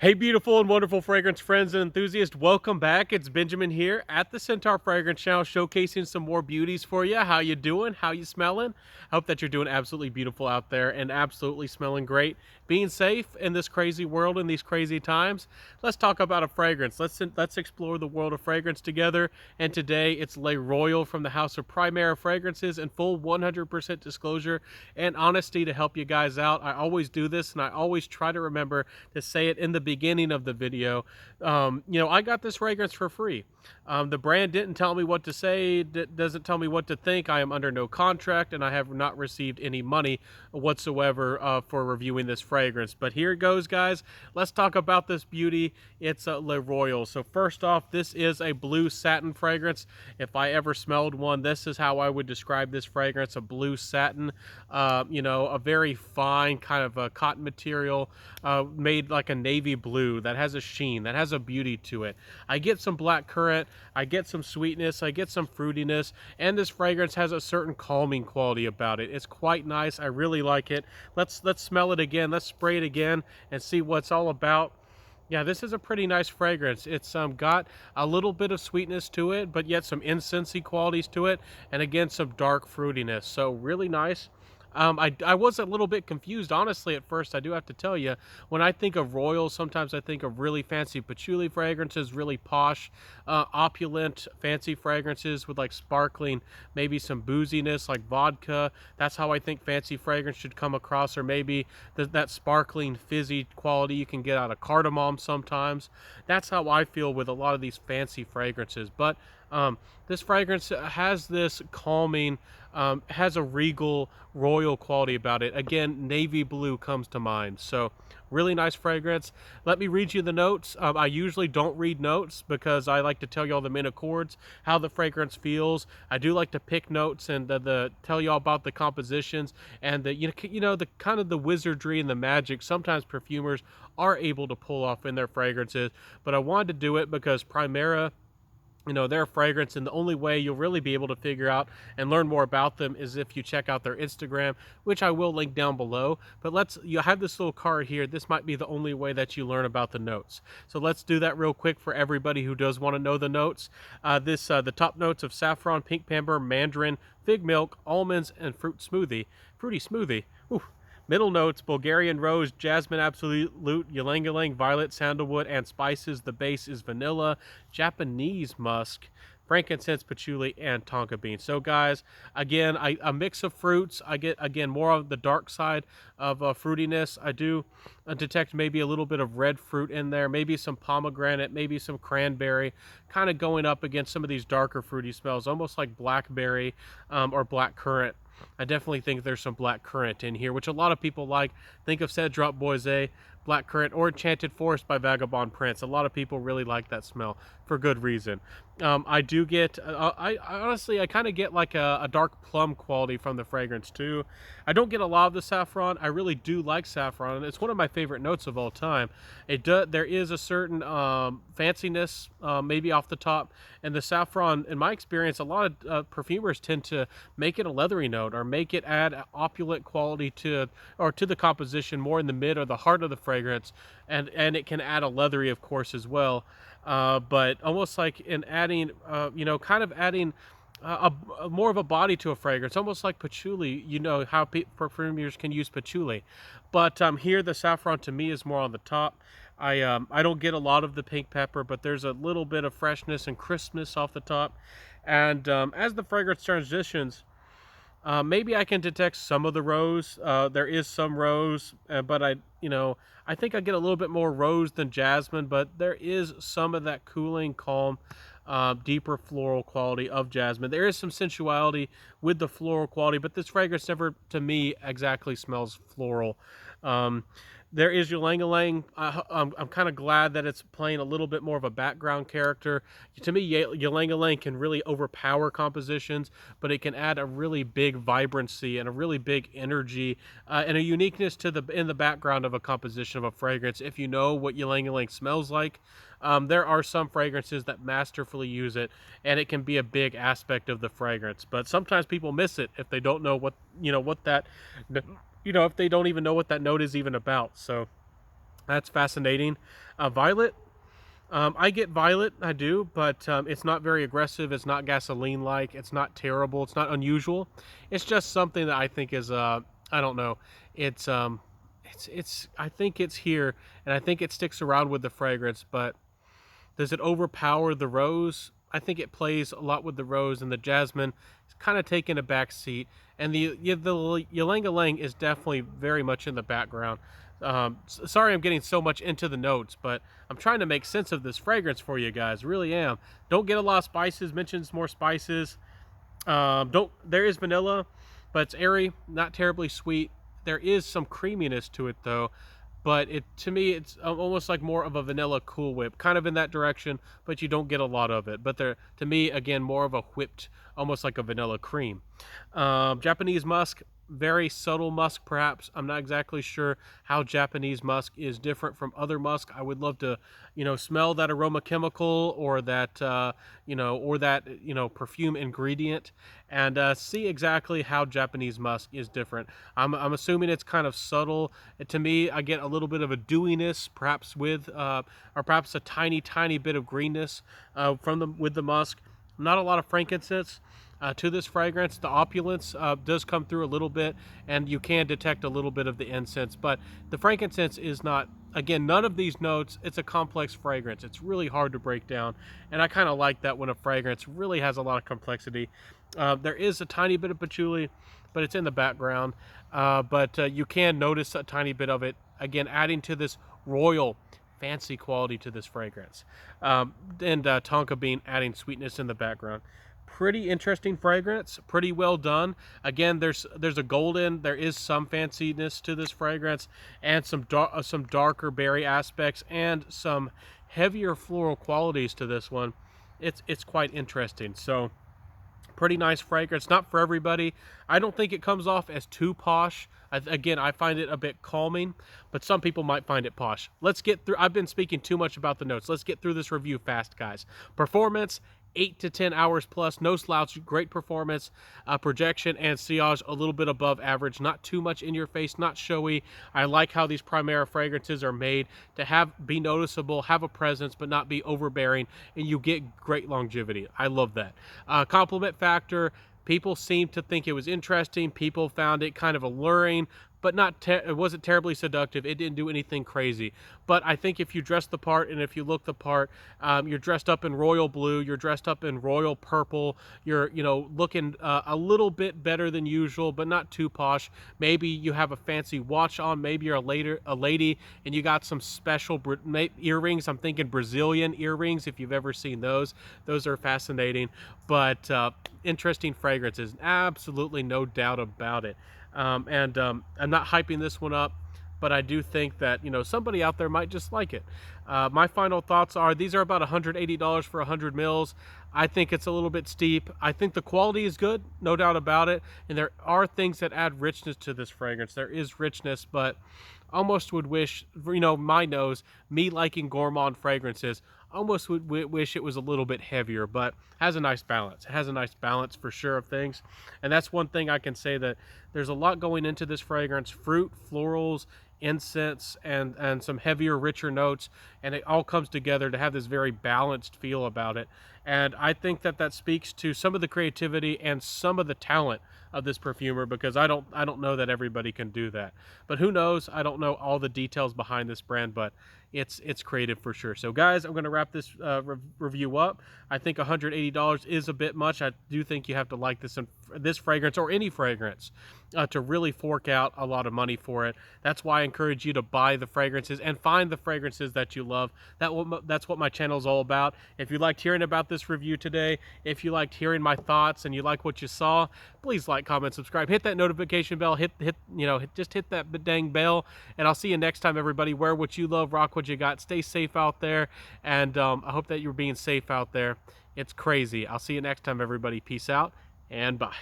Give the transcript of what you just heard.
Hey, beautiful and wonderful fragrance friends and enthusiasts. Welcome back. It's Benjamin here at the Centaur Fragrance Channel, showcasing some more beauties for you. How you doing? How you smelling? I hope that you're doing absolutely beautiful out there and absolutely smelling great. Being safe in this crazy world in these crazy times. Let's talk about a fragrance. Let's explore the world of fragrance together. And today it's Le Royal from the house of Primera Fragrances, in full 100% disclosure and honesty to help you guys out. I always do this, and I always try to remember to say it in the beginning of the video. I got this fragrance for free. The brand didn't tell me what to say, doesn't tell me what to think. I am under no contract, and I have not received any money whatsoever for reviewing this fragrance. But here it goes, guys. Let's talk about this beauty. It's a Le Royal. So first off, this is a blue satin fragrance. If I ever smelled one, this is how I would describe this fragrance: a blue satin. A very fine kind of a cotton material, made like a navy blue that has a sheen, that has a beauty to it. I get some black currant, I get some sweetness, I get some fruitiness, and this fragrance has a certain calming quality about it. It's quite nice. I really like it. Let's smell it again. Let's spray it again and see what it's all about. Yeah, this is a pretty nice fragrance. It's got a little bit of sweetness to it, but yet some incensey qualities to it, and again some dark fruitiness. So really nice. I was a little bit confused, honestly, at first. I do have to tell you, when I think of royal, sometimes I think of really fancy patchouli fragrances, really posh, opulent, fancy fragrances with like sparkling, maybe some booziness like vodka. That's how I think fancy fragrance should come across, or maybe that sparkling, fizzy quality you can get out of cardamom sometimes. That's how I feel with a lot of these fancy fragrances. But this fragrance has this calming, has a regal, royal quality about it. Again, navy blue comes to mind. So really nice fragrance. Let me read you the notes. I usually don't read notes because I like to tell you all the main accords, how the fragrance feels. I do like to pick notes and the tell you all about the compositions and the kind of the wizardry and the magic sometimes perfumers are able to pull off in their fragrances. But I wanted to do it because Primera, their fragrance, and the only way you'll really be able to figure out and learn more about them is if you check out their Instagram, which I will link down below. But you have this little card here. This might be the only way that you learn about the notes. So let's do that real quick for everybody who does want to know the notes. The top notes of saffron, pink pepper, mandarin, fig milk, almonds, and fruity smoothie. Ooh. Middle notes: Bulgarian rose, jasmine absolute, ylang ylang, violet, sandalwood, and spices. The base is vanilla, Japanese musk, frankincense, patchouli, and tonka bean. So guys, again, a mix of fruits. I get, again, more of the dark side of fruitiness. I do detect maybe a little bit of red fruit in there, maybe some pomegranate, maybe some cranberry, kind of going up against some of these darker fruity smells, almost like blackberry or black currant. I definitely think there's some black currant in here, which a lot of people like. Think of Cedrop Boise, black currant, or Enchanted Forest by Vagabond Prince. A lot of people really like that smell for good reason. I do get, I honestly, I kind of get like a dark plum quality from the fragrance too. I don't get a lot of the saffron. I really do like saffron, and it's one of my favorite notes of all time. There is a certain fanciness, maybe off the top, and the saffron, in my experience, a lot of perfumers tend to make it a leathery note or make it add opulent quality to the composition, more in the mid or the heart of the fragrance, and it can add a leathery, of course, as well. But almost like in adding, kind of adding more of a body to a fragrance, almost like patchouli. You know how perfumers can use patchouli, but here the saffron to me is more on the top. I don't get a lot of the pink pepper, but there's a little bit of freshness and crispness off the top. And as the fragrance transitions, maybe I can detect some of the rose. There is some rose, but I think I get a little bit more rose than jasmine, but there is some of that cooling, calm, deeper floral quality of jasmine. There is some sensuality with the floral quality, but this fragrance never, to me, exactly smells floral. Um, there is ylang ylang. I'm kind of glad that it's playing a little bit more of a background character. To me, ylang ylang can really overpower compositions, but it can add a really big vibrancy and a really big energy and a uniqueness to in the background of a composition of a fragrance. If you know what ylang ylang smells like, there are some fragrances that masterfully use it, and it can be a big aspect of the fragrance. But sometimes people miss it if they don't know what that if they don't even know what that note is even about. So That's fascinating. Violet, I get violet, I do, but it's not very aggressive. It's not gasoline like. It's not terrible. It's not unusual. It's just something that I think is I don't know. It's I think it's here, and I think it sticks around with the fragrance. But does it overpower the rose? I think it plays a lot with the rose, and the jasmine is kind of taking a back seat. And the ylang ylang is definitely very much in the background. Sorry, I'm getting so much into the notes, but I'm trying to make sense of this fragrance for you guys. Really am. Don't get a lot of spices. Mentions more spices. Don't. There is vanilla, but it's airy, not terribly sweet. There is some creaminess to it though, but it to me it's almost like more of a vanilla Cool Whip, kind of in that direction, but you don't get a lot of it. But there, to me, again, more of a whipped, almost like a vanilla cream. Japanese musk, very subtle musk, perhaps. I'm not exactly sure how Japanese musk is different from other musk. I would love to, smell that aroma chemical or that, perfume ingredient and see exactly how Japanese musk is different. I'm assuming it's kind of subtle. To me, I get a little bit of a dewiness, perhaps or perhaps a tiny, tiny bit of greenness with the musk. Not a lot of frankincense to this fragrance. The opulence does come through a little bit, and you can detect a little bit of the incense, but the frankincense is not, again, none of these notes. It's a complex fragrance. It's really hard to break down, and I kind of like that when a fragrance really has a lot of complexity. There is a tiny bit of patchouli, but it's in the background, but you can notice a tiny bit of it, again, adding to this royal fancy quality to this fragrance. And tonka bean adding sweetness in the background. Pretty interesting fragrance, pretty well done. Again, there's a golden, there is some fanciness to this fragrance, and some darker berry aspects and some heavier floral qualities to this one. It's quite interesting. So pretty nice fragrance, not for everybody. I don't think it comes off as too posh. Again, I find it a bit calming, but some people might find it posh. Let's get through. I've been speaking too much about the notes. Let's get through this review fast, guys. Performance, 8 to 10 hours plus, no slouch, great performance. Projection and sillage a little bit above average, not too much in your face, not showy. I like how these Primera fragrances are made to be noticeable, have a presence, but not be overbearing, and you get great longevity. I love that. Compliment factor, people seemed to think it was interesting. People found it kind of alluring, but it wasn't terribly seductive. It didn't do anything crazy. But I think if you dress the part and if you look the part, you're dressed up in royal blue, you're dressed up in royal purple, you're looking a little bit better than usual, but not too posh. Maybe you have a fancy watch on, maybe you're a lady and you got some special earrings. I'm thinking Brazilian earrings, if you've ever seen those. Those are fascinating, but interesting fragrances, absolutely no doubt about it. I'm not hyping this one up, but I do think that somebody out there might just like it. My final thoughts are these are about $180 for 100 mils. I think it's a little bit steep. I think the quality is good, no doubt about it, and there are things that add richness to this fragrance. There is richness, but almost would wish, my nose, me liking gourmand fragrances, almost would wish it was a little bit heavier, but has a nice balance. It has a nice balance for sure of things, and that's one thing I can say, that there's a lot going into this fragrance: fruit, florals, incense, and some heavier, richer notes, and it all comes together to have this very balanced feel about it. And I think that speaks to some of the creativity and some of the talent of this perfumer, because I don't know that everybody can do that. But who knows? I don't know all the details behind this brand, but it's creative for sure. So guys, I'm going to wrap this review up. I think $180 is a bit much. I do think you have to like this fragrance, or any fragrance, to really fork out a lot of money for it. That's why I encourage you to buy the fragrances and find the fragrances that you love. That's what my channel is all about. If you liked hearing about this review today, if you liked hearing my thoughts and you like what you saw, please like, comment, subscribe, hit that notification bell, just hit that dang bell, and I'll see you next time, everybody. Wear what you love, rock what you got, stay safe out there, and I hope that you're being safe out there. It's crazy. I'll see you next time, everybody. Peace out and bye.